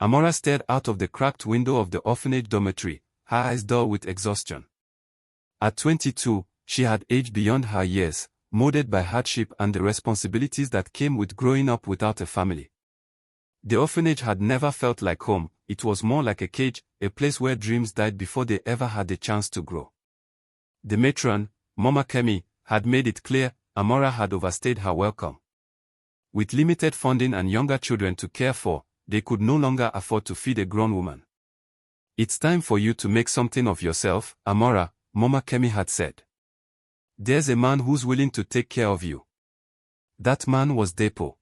Amora stared out of the cracked window of the orphanage dormitory, her eyes dull with exhaustion. At 22, she had aged beyond her years, molded by hardship and the responsibilities that came with growing up without a family. The orphanage had never felt like home, it was more like a cage, a place where dreams died before they ever had the chance to grow. The matron, Mama Kemi, had made it clear Amora had overstayed her welcome. With limited funding and younger children to care for, they could no longer afford to feed a grown woman. "It's time for you to make something of yourself, Amora," Mama Kemi had said. "There's a man who's willing to take care of you." That man was Depo.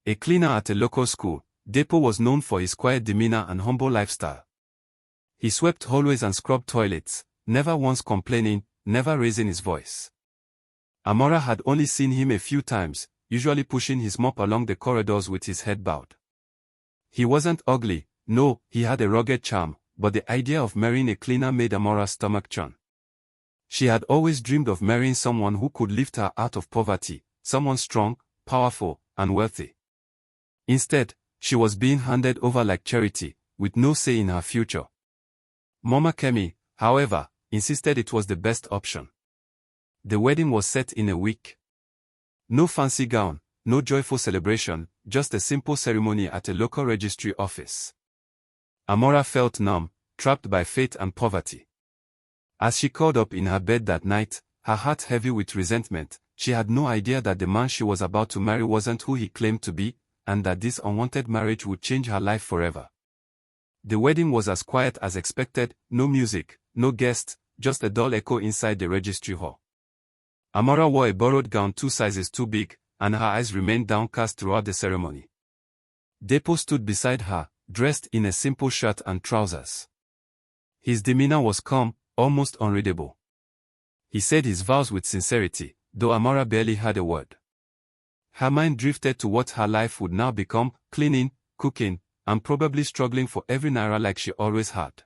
A cleaner at a local school, Depo was known for his quiet demeanor and humble lifestyle. He swept hallways and scrubbed toilets, never once complaining, never raising his voice. Amora had only seen him a few times, usually pushing his mop along the corridors with his head bowed. He wasn't ugly, no, he had a rugged charm, but the idea of marrying a cleaner made Amora's stomach churn. She had always dreamed of marrying someone who could lift her out of poverty, someone strong, powerful, and wealthy. Instead, she was being handed over like charity, with no say in her future. Mama Kemi, however, insisted it was the best option. The wedding was set in a week. No fancy gown, no joyful celebration, just a simple ceremony at a local registry office. Amora felt numb, trapped by fate and poverty. As she curled up in her bed that night, her heart heavy with resentment, she had no idea that the man she was about to marry wasn't who he claimed to be, and that this unwanted marriage would change her life forever. The wedding was as quiet as expected, no music, no guests, just a dull echo inside the registry hall. Amora wore a borrowed gown 2 sizes too big, and her eyes remained downcast throughout the ceremony. Depo stood beside her, dressed in a simple shirt and trousers. His demeanor was calm, almost unreadable. He said his vows with sincerity, though Amora barely heard a word. Her mind drifted to what her life would now become, cleaning, cooking, and probably struggling for every naira like she always had.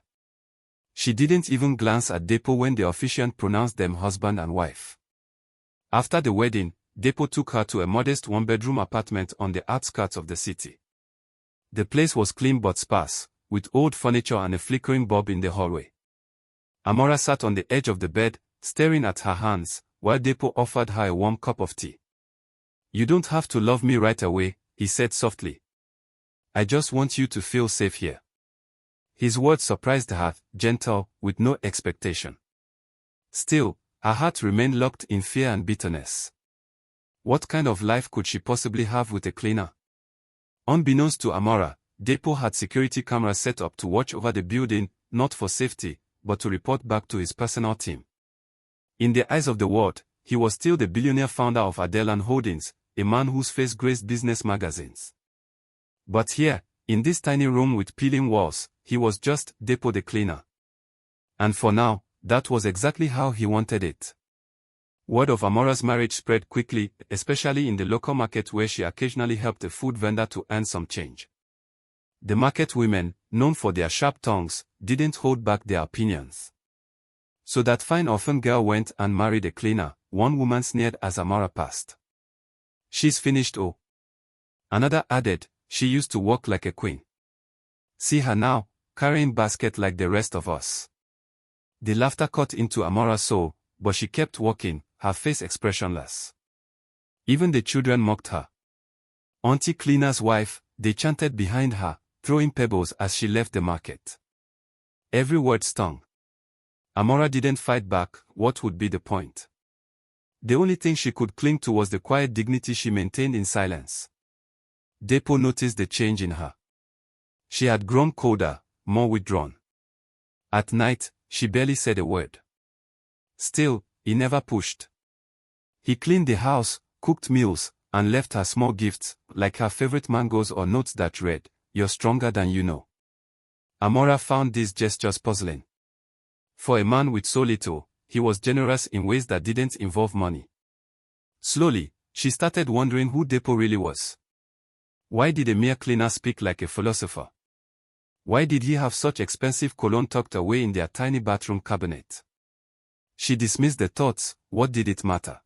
She didn't even glance at Depo when the officiant pronounced them husband and wife. After the wedding, Depo took her to a modest one-bedroom apartment on the outskirts of the city. The place was clean but sparse, with old furniture and a flickering bulb in the hallway. Amora sat on the edge of the bed, staring at her hands, while Depo offered her a warm cup of tea. "You don't have to love me right away," he said softly. "I just want you to feel safe here." His words surprised her, gentle, with no expectation. Still, her heart remained locked in fear and bitterness. What kind of life could she possibly have with a cleaner? Unbeknownst to Amora, Depo had security cameras set up to watch over the building, not for safety, but to report back to his personal team. In the eyes of the world, he was still the billionaire founder of Adelan Holdings, a man whose face graced business magazines. But here, in this tiny room with peeling walls, he was just Depo the cleaner. And for now, that was exactly how he wanted it. Word of Amora's marriage spread quickly, especially in the local market where she occasionally helped a food vendor to earn some change. The market women, known for their sharp tongues, didn't hold back their opinions. "So that fine orphan girl went and married a cleaner," one woman sneered as Amora passed. "She's finished, oh." Another added, "She used to walk like a queen. See her now, carrying basket like the rest of us." The laughter cut into Amora's soul, but she kept walking, her face expressionless. Even the children mocked her. "Auntie Cleaner's wife," they chanted behind her, throwing pebbles as she left the market. Every word stung. Amora didn't fight back. What would be the point? The only thing she could cling to was the quiet dignity she maintained in silence. Depo noticed the change in her. She had grown colder, more withdrawn. At night, she barely said a word. Still, he never pushed. He cleaned the house, cooked meals, and left her small gifts, like her favorite mangoes or notes that read, "You're stronger than you know." Amora found these gestures puzzling. For a man with so little, he was generous in ways that didn't involve money. Slowly, she started wondering who Depo really was. Why did a mere cleaner speak like a philosopher? Why did he have such expensive cologne tucked away in their tiny bathroom cabinet? She dismissed the thoughts. What did it matter?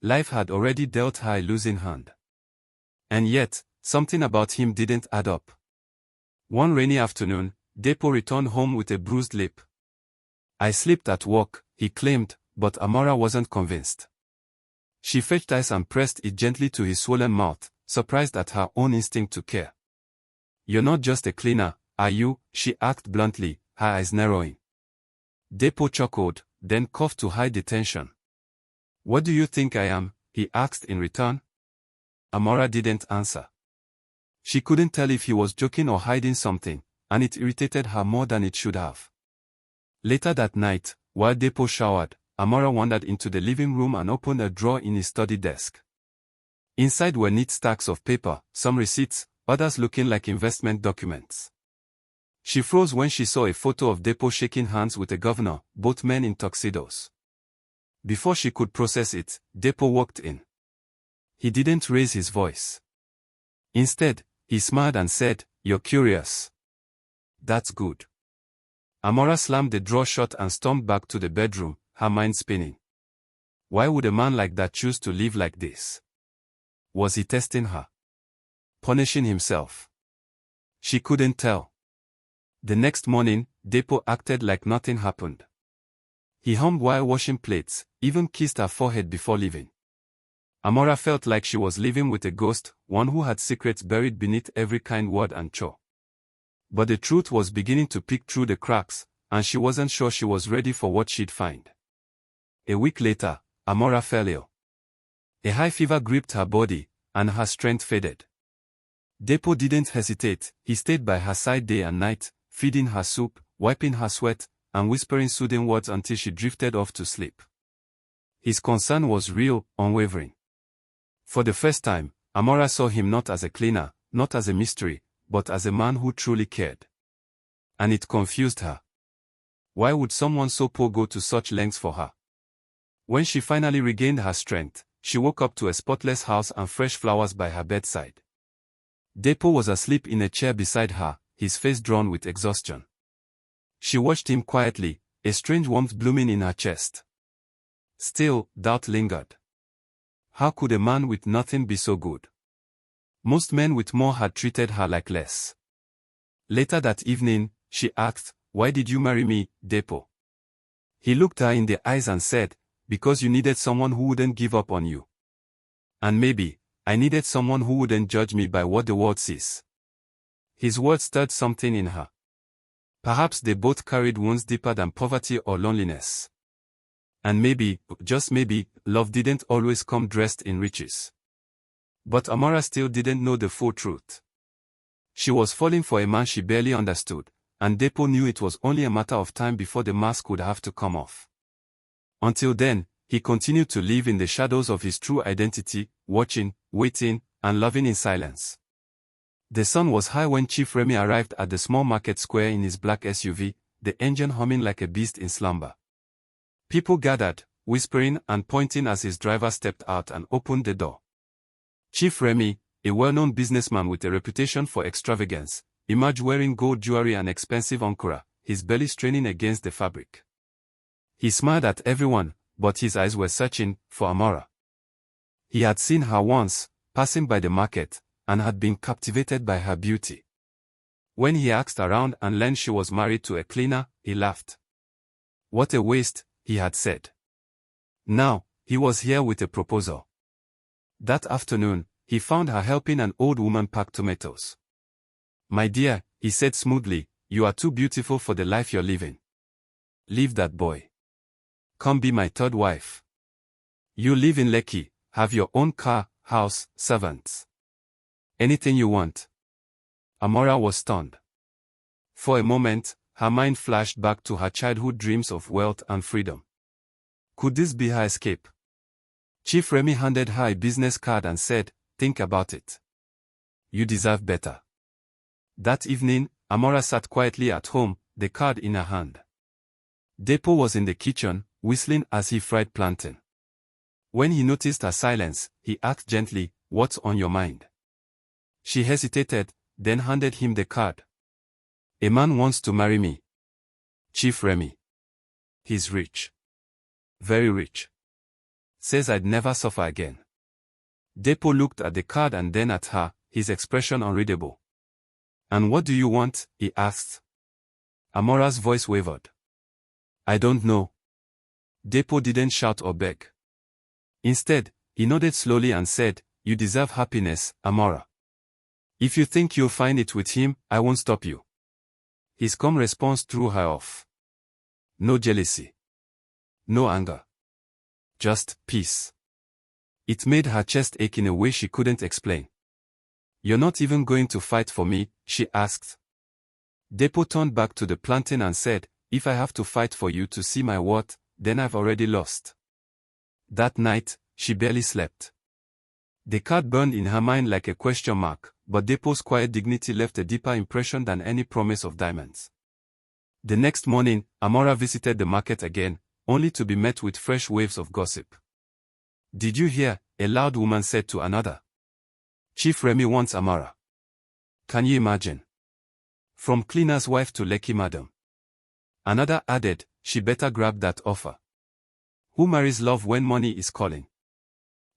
Life had already dealt her a losing hand. And yet, something about him didn't add up. One rainy afternoon, Depo returned home with a bruised lip. "I slipped at work," he claimed, but Amora wasn't convinced. She fetched ice and pressed it gently to his swollen mouth, surprised at her own instinct to care. "You're not just a cleaner, are you?" she asked bluntly, her eyes narrowing. Depo chuckled, then coughed to hide the tension. "What do you think I am?" he asked in return. Amora didn't answer. She couldn't tell if he was joking or hiding something, and it irritated her more than it should have. Later that night, while Depo showered, Amora wandered into the living room and opened a drawer in his study desk. Inside were neat stacks of paper, some receipts, others looking like investment documents. She froze when she saw a photo of Depo shaking hands with a governor, both men in tuxedos. Before she could process it, Depo walked in. He didn't raise his voice. Instead, he smiled and said, "You're curious. That's good." Amora slammed the drawer shut and stormed back to the bedroom, her mind spinning. Why would a man like that choose to live like this? Was he testing her? Punishing himself? She couldn't tell. The next morning, Depo acted like nothing happened. He hummed while washing plates, even kissed her forehead before leaving. Amora felt like she was living with a ghost, one who had secrets buried beneath every kind word and chore. But the truth was beginning to peek through the cracks, and she wasn't sure she was ready for what she'd find. A week later, Amora fell ill. A high fever gripped her body, and her strength faded. Depo didn't hesitate. He stayed by her side day and night, feeding her soup, wiping her sweat, and whispering soothing words until she drifted off to sleep. His concern was real, unwavering. For the first time, Amora saw him not as a cleaner, not as a mystery, but as a man who truly cared. And it confused her. Why would someone so poor go to such lengths for her? When she finally regained her strength, she woke up to a spotless house and fresh flowers by her bedside. Depo was asleep in a chair beside her, his face drawn with exhaustion. She watched him quietly, a strange warmth blooming in her chest. Still, doubt lingered. How could a man with nothing be so good? Most men with more had treated her like less. Later that evening, she asked, "Why did you marry me, Depo?" He looked her in the eyes and said, "Because you needed someone who wouldn't give up on you. And maybe, I needed someone who wouldn't judge me by what the world sees." His words stirred something in her. Perhaps they both carried wounds deeper than poverty or loneliness. And maybe, just maybe, love didn't always come dressed in riches. But Amora still didn't know the full truth. She was falling for a man she barely understood, and Depo knew it was only a matter of time before the mask would have to come off. Until then, he continued to live in the shadows of his true identity, watching, waiting, and loving in silence. The sun was high when Chief Remy arrived at the small market square in his black SUV, the engine humming like a beast in slumber. People gathered, whispering and pointing as his driver stepped out and opened the door. Chief Remy, a well-known businessman with a reputation for extravagance, emerged wearing gold jewelry and expensive ankara, his belly straining against the fabric. He smiled at everyone, but his eyes were searching for Amora. He had seen her once, passing by the market, and had been captivated by her beauty. When he asked around and learned she was married to a cleaner, he laughed. "What a waste," he had said. Now, he was here with a proposal. That afternoon, he found her helping an old woman pack tomatoes. "My dear," he said smoothly, "you are too beautiful for the life you're living. Leave that boy. Come be my third wife. You live in Lekki, have your own car, house, servants. Anything you want." Amora was stunned. For a moment, her mind flashed back to her childhood dreams of wealth and freedom. Could this be her escape? Chief Remy handed her a business card and said, "Think about it. You deserve better." That evening, Amora sat quietly at home, the card in her hand. Depo was in the kitchen, whistling as he fried plantain. When he noticed her silence, he asked gently, "What's on your mind?" She hesitated, then handed him the card. "A man wants to marry me. Chief Remy. He's rich. Very rich. Says I'd never suffer again." Depo looked at the card and then at her, his expression unreadable. And what do you want? He asked. Amora's voice wavered. I don't know. Depo didn't shout or beg. Instead, he nodded slowly and said, You deserve happiness, Amora. If you think you'll find it with him, I won't stop you. His calm response threw her off. No jealousy. No anger. Just peace. It made her chest ache in a way she couldn't explain. You're not even going to fight for me? She asked. Depo turned back to the plantain and said, If I have to fight for you to see my worth, then I've already lost. That night, she barely slept. The card burned in her mind like a question mark, but Depo's quiet dignity left a deeper impression than any promise of diamonds. The next morning, Amora visited the market again, only to be met with fresh waves of gossip. Did you hear? A loud woman said to another. Chief Remy wants Amora. Can you imagine? From cleaner's wife to Lekki madam. Another added, she better grab that offer. Who marries love when money is calling?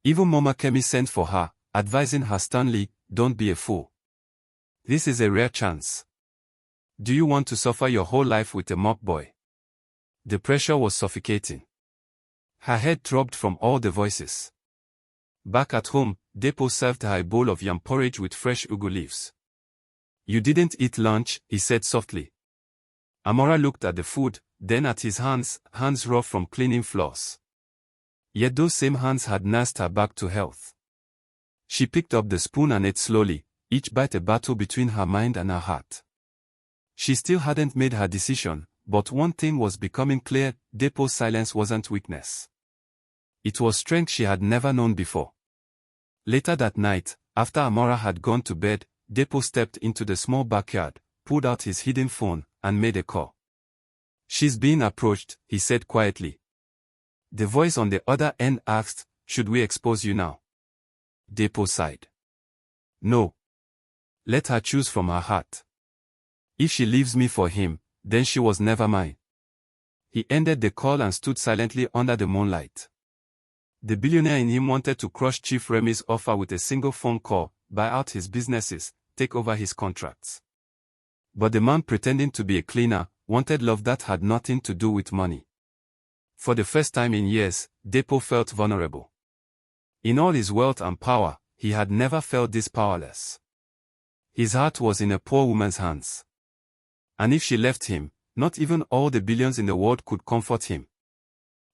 Even Mama Kemi sent for her, advising her sternly, don't be a fool. This is a rare chance. Do you want to suffer your whole life with a mop boy? The pressure was suffocating. Her head throbbed from all the voices. Back at home, Depo served her a bowl of yam porridge with fresh ugu leaves. You didn't eat lunch, he said softly. Amora looked at the food, then at his hands rough from cleaning floors. Yet those same hands had nursed her back to health. She picked up the spoon and ate slowly, each bite a battle between her mind and her heart. She still hadn't made her decision, but one thing was becoming clear, Depo's silence wasn't weakness. It was strength she had never known before. Later that night, after Amora had gone to bed, Depo stepped into the small backyard, pulled out his hidden phone, and made a call. She's being approached, he said quietly. The voice on the other end asked, should we expose you now? Depo sighed. No. Let her choose from her heart. If she leaves me for him, then she was never mine. He ended the call and stood silently under the moonlight. The billionaire in him wanted to crush Chief Remy's offer with a single phone call, buy out his businesses, take over his contracts. But the man pretending to be a cleaner, wanted love that had nothing to do with money. For the first time in years, Depo felt vulnerable. In all his wealth and power, he had never felt this powerless. His heart was in a poor woman's hands. And if she left him, not even all the billions in the world could comfort him.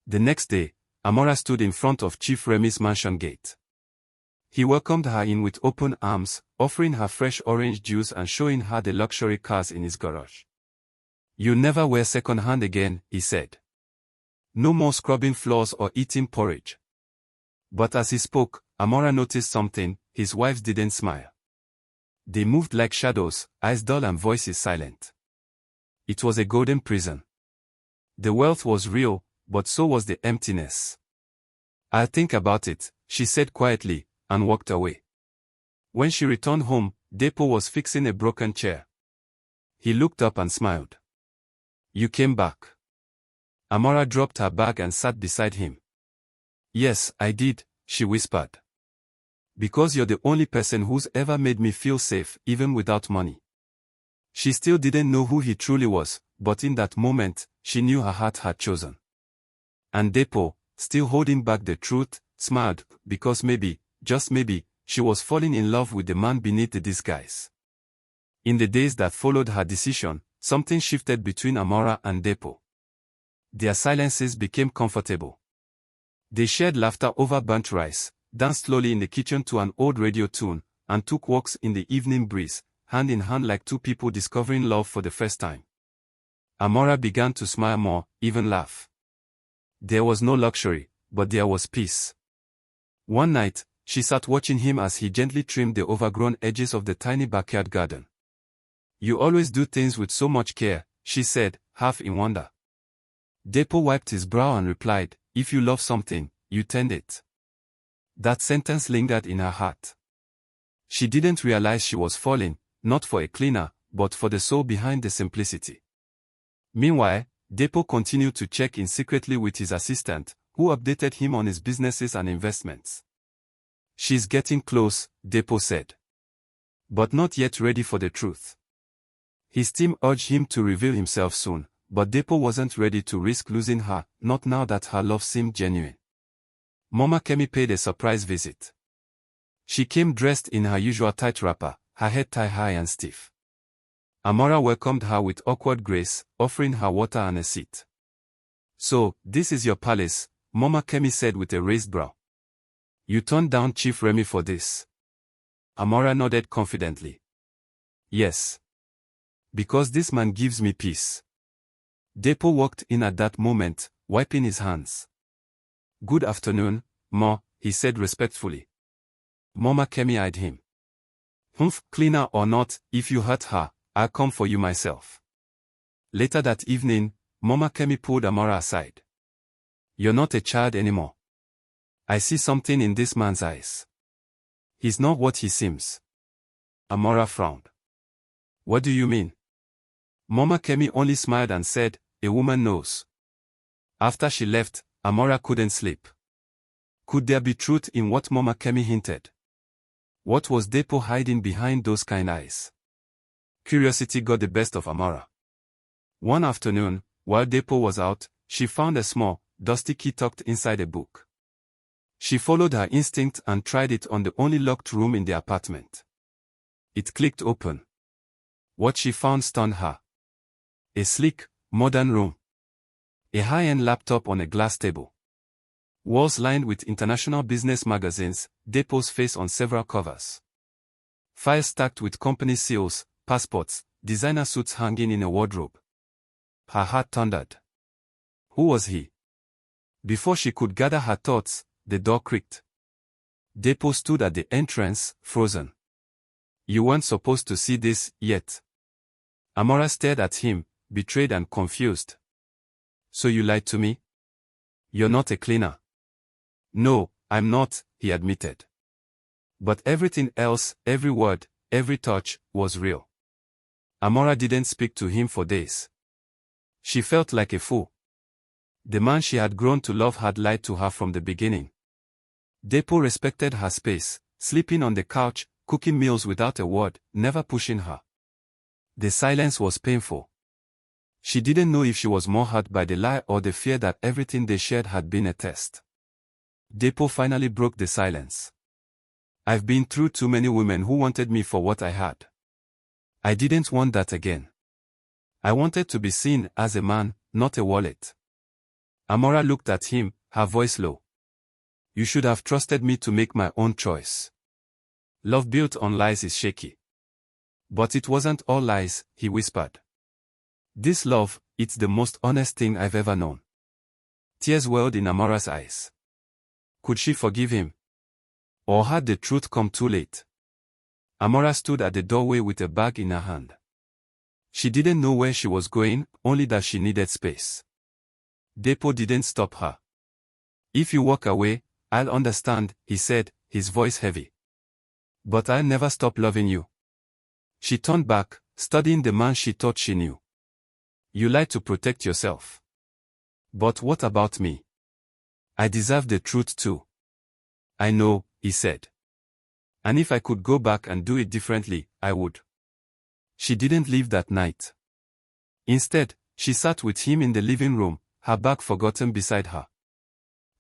The next day, Amora stood in front of Chief Remy's mansion gate. He welcomed her in with open arms, offering her fresh orange juice and showing her the luxury cars in his garage. "You'll never wear second-hand again," he said. "No more scrubbing floors or eating porridge." But as he spoke, Amora noticed something. His wives didn't smile. They moved like shadows, eyes dull and voices silent. It was a golden prison. The wealth was real, but so was the emptiness. "I'll think about it," she said quietly, and walked away. When she returned home, Depo was fixing a broken chair. He looked up and smiled. "You came back." Amora dropped her bag and sat beside him. "Yes, I did," she whispered. "Because you're the only person who's ever made me feel safe, even without money." She still didn't know who he truly was, but in that moment, she knew her heart had chosen. And Depo, still holding back the truth, smiled, because maybe, just maybe, she was falling in love with the man beneath the disguise. In the days that followed her decision, something shifted between Amora and Depo. Their silences became comfortable. They shared laughter over burnt rice, danced slowly in the kitchen to an old radio tune, and took walks in the evening breeze, hand in hand like two people discovering love for the first time. Amora began to smile more, even laugh. There was no luxury, but there was peace. One night, she sat watching him as he gently trimmed the overgrown edges of the tiny backyard garden. "You always do things with so much care," she said, half in wonder. Depo wiped his brow and replied, "If you love something, you tend it." That sentence lingered in her heart. She didn't realize she was falling, not for a cleaner, but for the soul behind the simplicity. Meanwhile, Depo continued to check in secretly with his assistant, who updated him on his businesses and investments. "She's getting close," Depo said. "But not yet ready for the truth." His team urged him to reveal himself soon, but Depo wasn't ready to risk losing her, not now that her love seemed genuine. Mama Kemi paid a surprise visit. She came dressed in her usual tight wrapper, her head tied high and stiff. Amora welcomed her with awkward grace, offering her water and a seat. "So, this is your palace," Mama Kemi said with a raised brow. "You turned down Chief Remy for this?" Amora nodded confidently. "Yes. Because this man gives me peace." Depo walked in at that moment, wiping his hands. "Good afternoon, Ma," he said respectfully. Mama Kemi eyed him. "Humph, cleaner or not, if you hurt her, I'll come for you myself." Later that evening, Mama Kemi pulled Amora aside. "You're not a child anymore. I see something in this man's eyes. He's not what he seems." Amora frowned. "What do you mean?" Mama Kemi only smiled and said, "A woman knows." After she left, Amora couldn't sleep. Could there be truth in what Mama Kemi hinted? What was Depo hiding behind those kind eyes? Curiosity got the best of Amora. One afternoon, while Depo was out, she found a small, dusty key tucked inside a book. She followed her instinct and tried it on the only locked room in the apartment. It clicked open. What she found stunned her. A sleek, modern room. A high-end laptop on a glass table. Walls lined with international business magazines, Depo's face on several covers. Files stacked with company seals, passports, designer suits hanging in a wardrobe. Her heart thundered. Who was he? Before she could gather her thoughts, the door creaked. Depo stood at the entrance, frozen. "You weren't supposed to see this, yet." Amora stared at him, betrayed and confused. "So you lied to me? You're not a cleaner." "No, I'm not," he admitted. But everything else, every word, every touch, was real. Amora didn't speak to him for days. She felt like a fool. The man she had grown to love had lied to her from the beginning. Depo respected her space, sleeping on the couch, cooking meals without a word, never pushing her. The silence was painful. She didn't know if she was more hurt by the lie or the fear that everything they shared had been a test. Depo finally broke the silence. "I've been through too many women who wanted me for what I had. I didn't want that again. I wanted to be seen as a man, not a wallet." Amora looked at him, her voice low. "You should have trusted me to make my own choice. Love built on lies is shaky." "But it wasn't all lies," he whispered. "This love, it's the most honest thing I've ever known." Tears welled in Amora's eyes. Could she forgive him? Or had the truth come too late? Amora stood at the doorway with a bag in her hand. She didn't know where she was going, only that she needed space. Depo didn't stop her. "If you walk away, I'll understand," he said, his voice heavy. "But I'll never stop loving you." She turned back, studying the man she thought she knew. "You lied to protect yourself. But what about me? I deserve the truth too." "I know," he said. "And if I could go back and do it differently, I would." She didn't leave that night. Instead, she sat with him in the living room, her bag forgotten beside her.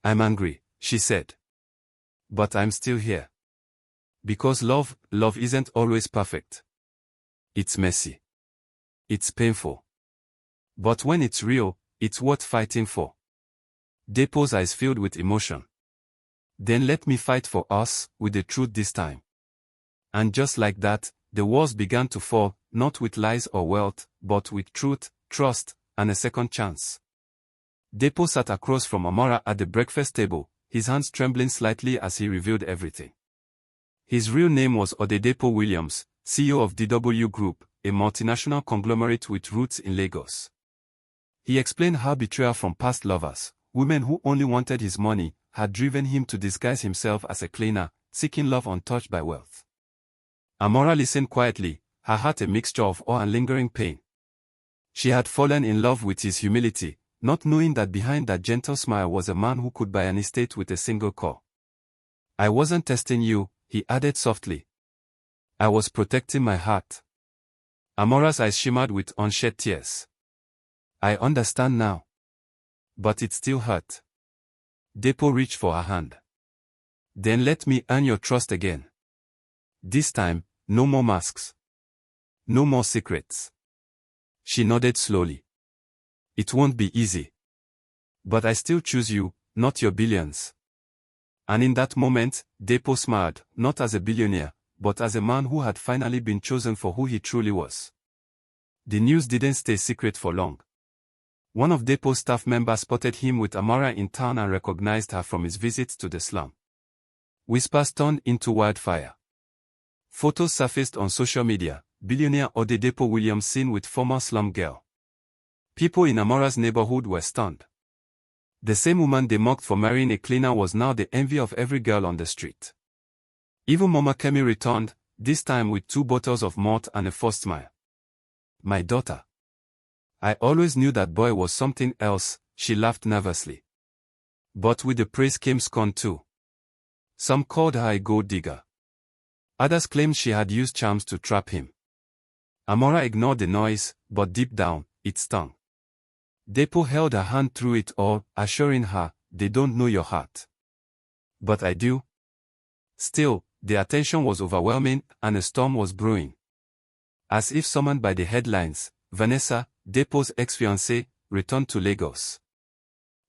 "I'm angry," she said. "But I'm still here. Because love isn't always perfect. It's messy. It's painful. But when it's real, it's worth fighting for." Depo's eyes filled with emotion. "Then let me fight for us, with the truth this time." And just like that, the walls began to fall, not with lies or wealth, but with truth, trust, and a second chance. Depo sat across from Amora at the breakfast table, his hands trembling slightly as he revealed everything. His real name was Odedepo Williams, CEO of DW Group, a multinational conglomerate with roots in Lagos. He explained how betrayal from past lovers, women who only wanted his money, had driven him to disguise himself as a cleaner, seeking love untouched by wealth. Amora listened quietly, her heart a mixture of awe and lingering pain. She had fallen in love with his humility, not knowing that behind that gentle smile was a man who could buy an estate with a single call. "I wasn't testing you," he added softly. "I was protecting my heart." Amora's eyes shimmered with unshed tears. I understand now. But it still hurt. Depo reached for her hand. Then let me earn your trust again. This time, no more masks. No more secrets. She nodded slowly. It won't be easy. But I still choose you, not your billions. And in that moment, Depo smiled, not as a billionaire, but as a man who had finally been chosen for who he truly was. The news didn't stay secret for long. One of Depo's staff members spotted him with Amora in town and recognized her from his visits to the slum. Whispers turned into wildfire. Photos surfaced on social media, billionaire Odedepo Williams seen with former slum girl. People in Amora's neighborhood were stunned. The same woman they mocked for marrying a cleaner was now the envy of every girl on the street. Even Mama Kemi returned, this time with 2 bottles of malt and a forced smile. My daughter. I always knew that boy was something else, she laughed nervously. But with the praise came scorn too. Some called her a gold digger. Others claimed she had used charms to trap him. Amora ignored the noise, but deep down, it stung. Depo held her hand through it all, assuring her, they don't know your heart. But I do. Still, the attention was overwhelming, and a storm was brewing. As if summoned by the headlines, Vanessa, Depo's ex-fiancée, returned to Lagos.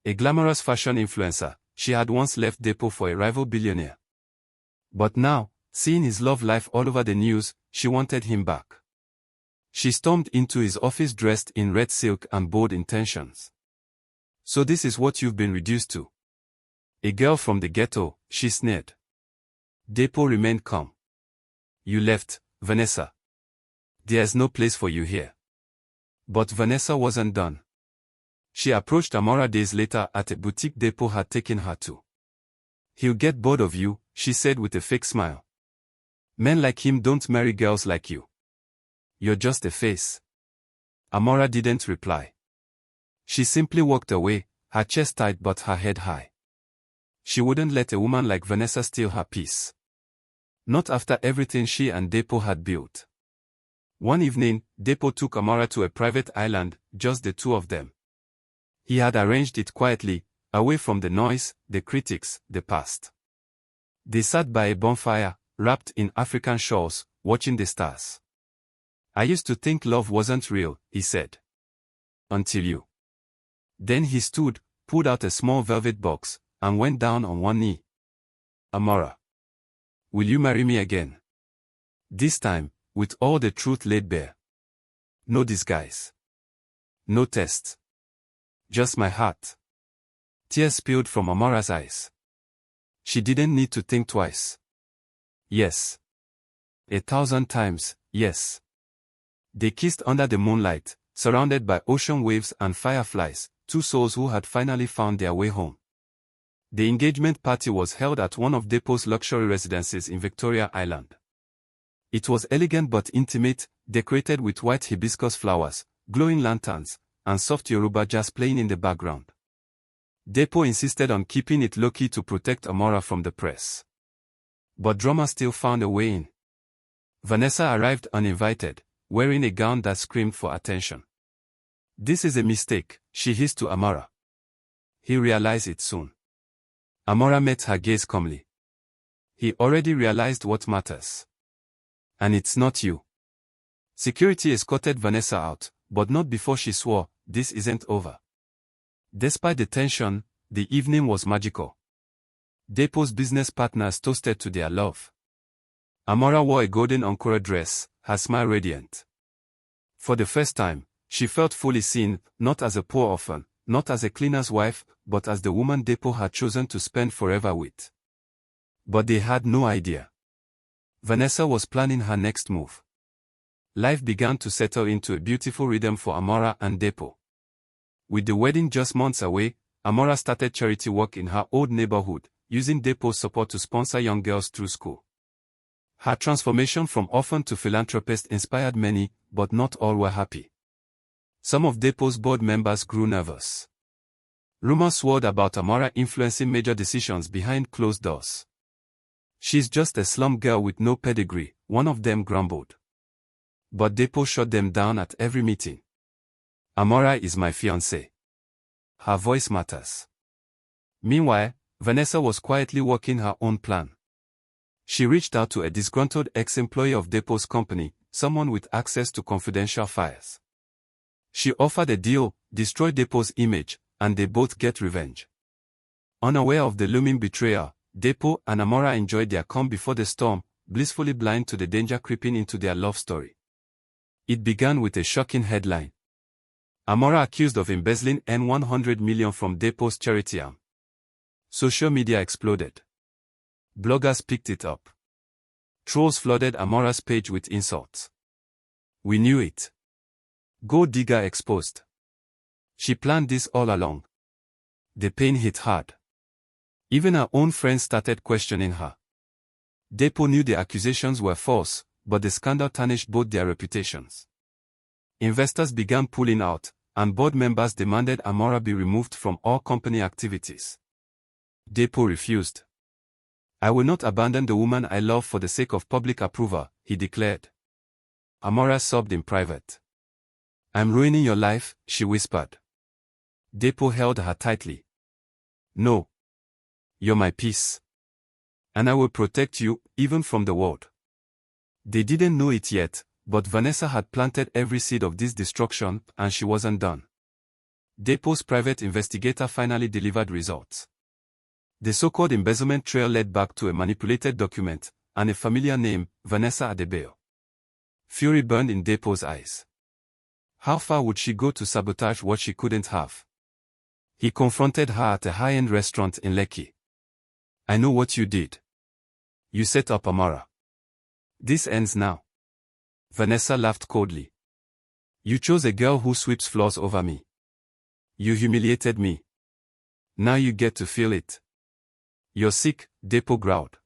A glamorous fashion influencer, she had once left Depo for a rival billionaire. But now, seeing his love life all over the news, she wanted him back. She stormed into his office dressed in red silk and bold intentions. So this is what you've been reduced to. A girl from the ghetto, she sneered. Depo remained calm. You left, Vanessa. There's no place for you here. But Vanessa wasn't done. She approached Amora days later at a boutique Depo had taken her to. He'll get bored of you, she said with a fake smile. Men like him don't marry girls like you. You're just a face. Amora didn't reply. She simply walked away, her chest tight but her head high. She wouldn't let a woman like Vanessa steal her peace. Not after everything she and Depo had built. One evening, Depo took Amora to a private island, just the two of them. He had arranged it quietly, away from the noise, the critics, the past. They sat by a bonfire, wrapped in African shawls, watching the stars. I used to think love wasn't real, he said. Until you. Then he stood, pulled out a small velvet box, and went down on one knee. Amora. Will you marry me again? This time, with all the truth laid bare. No disguise. No test. Just my heart. Tears spilled from Amora's eyes. She didn't need to think twice. Yes. 1,000 times, yes. They kissed under the moonlight, surrounded by ocean waves and fireflies, two souls who had finally found their way home. The engagement party was held at one of Depo's luxury residences in Victoria Island. It was elegant but intimate, decorated with white hibiscus flowers, glowing lanterns, and soft Yoruba jazz playing in the background. Depo insisted on keeping it low-key to protect Amora from the press. But drama still found a way in. Vanessa arrived uninvited, wearing a gown that screamed for attention. This is a mistake, she hissed to Amora. He realized it soon. Amora met her gaze calmly. He already realized what matters. And it's not you. Security escorted Vanessa out, but not before she swore, this isn't over. Despite the tension, the evening was magical. Depo's business partners toasted to their love. Amora wore a golden Ankara dress, her smile radiant. For the first time, she felt fully seen, not as a poor orphan, not as a cleaner's wife, but as the woman Depo had chosen to spend forever with. But they had no idea. Vanessa was planning her next move. Life began to settle into a beautiful rhythm for Amora and Depo. With the wedding just months away, Amora started charity work in her old neighborhood, using Depo's support to sponsor young girls through school. Her transformation from orphan to philanthropist inspired many, but not all were happy. Some of Depo's board members grew nervous. Rumors swirled about Amora influencing major decisions behind closed doors. She's just a slum girl with no pedigree, one of them grumbled. But Depo shut them down at every meeting. Amora is my fiancée. Her voice matters. Meanwhile, Vanessa was quietly working her own plan. She reached out to a disgruntled ex-employee of Depo's company, someone with access to confidential files. She offered a deal, destroy Depo's image, and they both get revenge. Unaware of the looming betrayal, Depo and Amora enjoyed their calm before the storm, blissfully blind to the danger creeping into their love story. It began with a shocking headline. Amora accused of embezzling $100 million from Depo's charity arm. Social media exploded. Bloggers picked it up. Trolls flooded Amora's page with insults. We knew it. Gold digger exposed. She planned this all along. The pain hit hard. Even her own friends started questioning her. Depo knew the accusations were false, but the scandal tarnished both their reputations. Investors began pulling out, and board members demanded Amora be removed from all company activities. Depo refused. I will not abandon the woman I love for the sake of public approval, he declared. Amora sobbed in private. I'm ruining your life, she whispered. Depo held her tightly. No. You're my peace. And I will protect you, even from the world. They didn't know it yet, but Vanessa had planted every seed of this destruction, and she wasn't done. Depo's private investigator finally delivered results. The so-called embezzlement trail led back to a manipulated document, and a familiar name, Vanessa Adebayo. Fury burned in Depo's eyes. How far would she go to sabotage what she couldn't have? He confronted her at a high-end restaurant in Lekki. I know what you did. You set up Amora. This ends now. Vanessa laughed coldly. You chose a girl who sweeps floors over me. You humiliated me. Now you get to feel it. You're sick, Depo growled.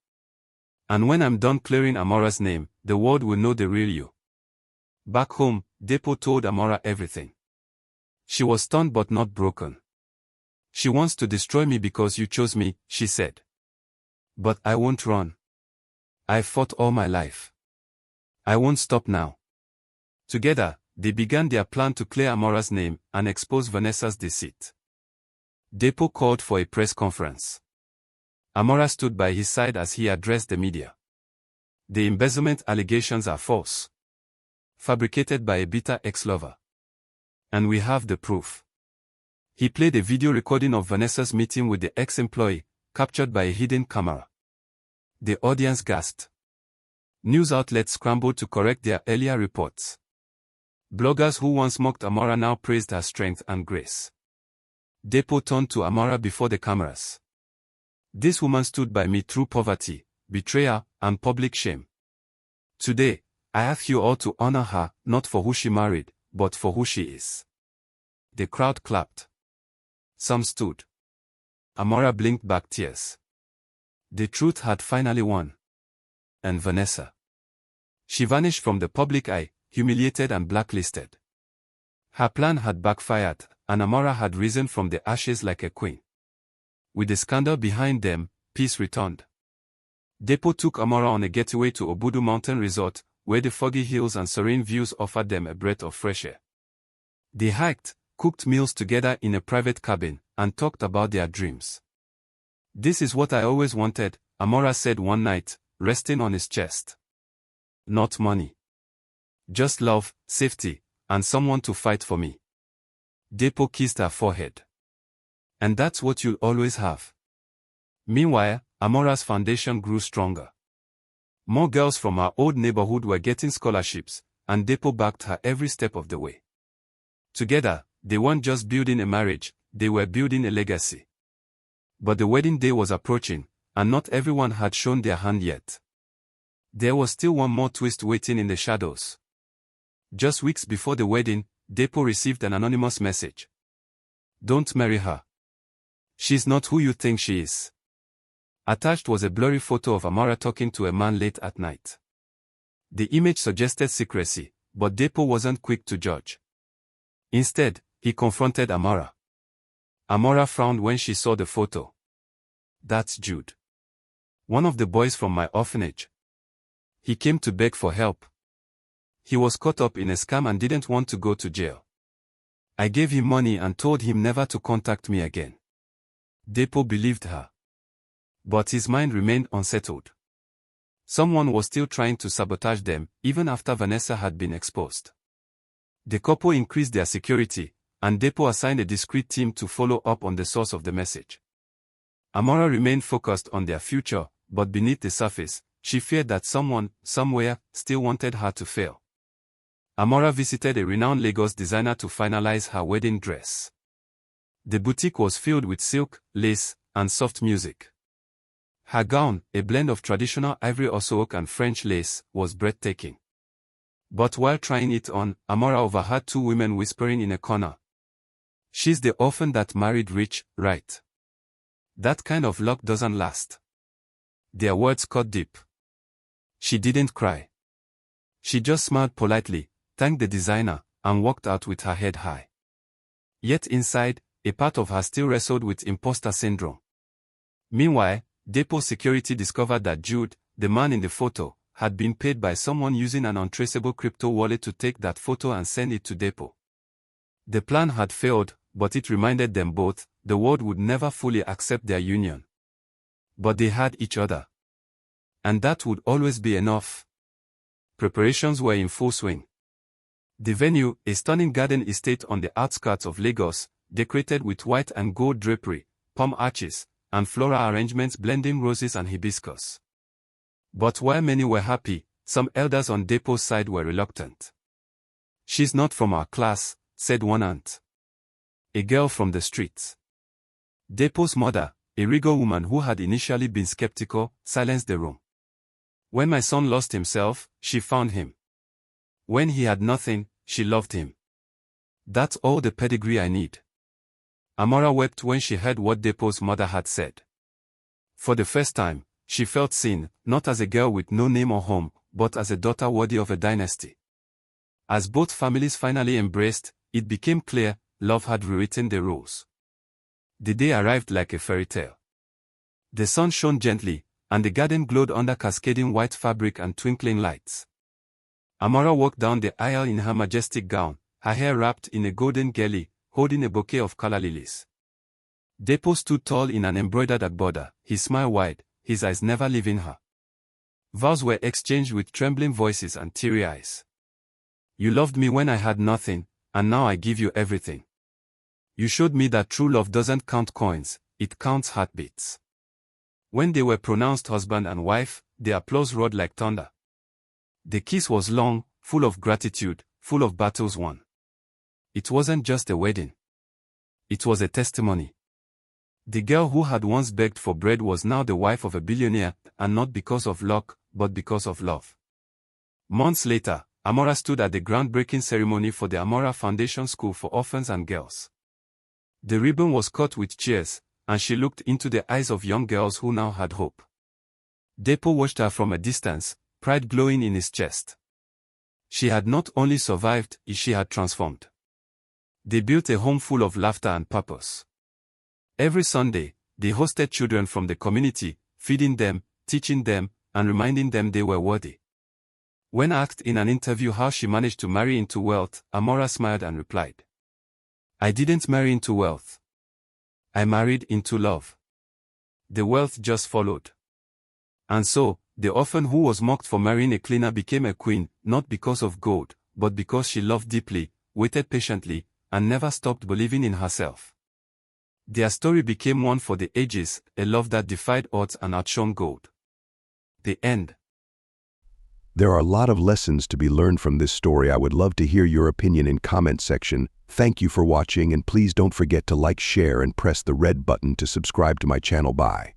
And when I'm done clearing Amora's name, the world will know the real you. Back home, Depo told Amora everything. She was stunned but not broken. She wants to destroy me because you chose me, she said. But I won't run. I've fought all my life. I won't stop now. Together, they began their plan to clear Amora's name and expose Vanessa's deceit. Depo called for a press conference. Amora stood by his side as he addressed the media. The embezzlement allegations are false. Fabricated by a bitter ex-lover. And we have the proof. He played a video recording of Vanessa's meeting with the ex-employee, captured by a hidden camera. The audience gasped. News outlets scrambled to correct their earlier reports. Bloggers who once mocked Amora now praised her strength and grace. Depo turned to Amora before the cameras. This woman stood by me through poverty, betrayal, and public shame. Today, I ask you all to honor her, not for who she married, but for who she is. The crowd clapped. Some stood. Amora blinked back tears. The truth had finally won. And Vanessa. She vanished from the public eye, humiliated and blacklisted. Her plan had backfired, and Amora had risen from the ashes like a queen. With the scandal behind them, peace returned. Depo took Amora on a getaway to Obudu Mountain Resort, where the foggy hills and serene views offered them a breath of fresh air. They hiked, cooked meals together in a private cabin, and talked about their dreams. This is what I always wanted, Amora said one night, resting on his chest. Not money. Just love, safety, and someone to fight for me. Depo kissed her forehead. And that's what you'll always have. Meanwhile, Amora's foundation grew stronger. More girls from her old neighborhood were getting scholarships, and Depo backed her every step of the way. Together, they weren't just building a marriage, they were building a legacy. But the wedding day was approaching, and not everyone had shown their hand yet. There was still one more twist waiting in the shadows. Just weeks before the wedding, Depo received an anonymous message. Don't marry her. She's not who you think she is. Attached was a blurry photo of Amora talking to a man late at night. The image suggested secrecy, but Depo wasn't quick to judge. Instead, he confronted Amora. Amora frowned when she saw the photo. That's Jude. One of the boys from my orphanage. He came to beg for help. He was caught up in a scam and didn't want to go to jail. I gave him money and told him never to contact me again. Depo believed her. But his mind remained unsettled. Someone was still trying to sabotage them, even after Vanessa had been exposed. The couple increased their security, and Depo assigned a discreet team to follow up on the source of the message. Amora remained focused on their future, but beneath the surface, she feared that someone, somewhere, still wanted her to fail. Amora visited a renowned Lagos designer to finalize her wedding dress. The boutique was filled with silk, lace, and soft music. Her gown, a blend of traditional ivory oak and French lace, was breathtaking. But while trying it on, Amora overheard two women whispering in a corner. "She's the orphan that married rich, right? That kind of luck doesn't last." Their words cut deep. She didn't cry. She just smiled politely, thanked the designer, and walked out with her head high. Yet inside, a part of her still wrestled with imposter syndrome. Meanwhile, Depo's security discovered that Jude, the man in the photo, had been paid by someone using an untraceable crypto wallet to take that photo and send it to Depo. The plan had failed, but it reminded them both, the world would never fully accept their union. But they had each other. And that would always be enough. Preparations were in full swing. The venue, a stunning garden estate on the outskirts of Lagos, decorated with white and gold drapery, palm arches, and floral arrangements blending roses and hibiscus. But while many were happy, some elders on Depo's side were reluctant. "She's not from our class," said one aunt. "A girl from the streets." Depo's mother, a regal woman who had initially been skeptical, silenced the room. "When my son lost himself, she found him. When he had nothing, she loved him. That's all the pedigree I need." Amora wept when she heard what Depo's mother had said. For the first time, she felt seen, not as a girl with no name or home, but as a daughter worthy of a dynasty. As both families finally embraced, it became clear, love had rewritten the rules. The day arrived like a fairy tale. The sun shone gently, and the garden glowed under cascading white fabric and twinkling lights. Amora walked down the aisle in her majestic gown, her hair wrapped in a golden gelly, holding a bouquet of calla lilies. Depo stood tall in an embroidered agbada, his smile wide, his eyes never leaving her. Vows were exchanged with trembling voices and teary eyes. "You loved me when I had nothing, and now I give you everything. You showed me that true love doesn't count coins, it counts heartbeats." When they were pronounced husband and wife, the applause roared like thunder. The kiss was long, full of gratitude, full of battles won. It wasn't just a wedding. It was a testimony. The girl who had once begged for bread was now the wife of a billionaire, and not because of luck, but because of love. Months later, Amora stood at the groundbreaking ceremony for the Amora Foundation School for Orphans and Girls. The ribbon was cut with cheers, and she looked into the eyes of young girls who now had hope. Depo watched her from a distance, pride glowing in his chest. She had not only survived, she had transformed. They built a home full of laughter and purpose. Every Sunday, they hosted children from the community, feeding them, teaching them, and reminding them they were worthy. When asked in an interview how she managed to marry into wealth, Amora smiled and replied, "I didn't marry into wealth. I married into love. The wealth just followed." And so, the orphan who was mocked for marrying a cleaner became a queen, not because of gold, but because she loved deeply, waited patiently, and never stopped believing in herself. Their story became one for the ages, a love that defied odds and outshone gold. The end. There are a lot of lessons to be learned from this story. I would love to hear your opinion in comment section. Thank you for watching, and please don't forget to like, share, and press the red button to subscribe to my channel. Bye.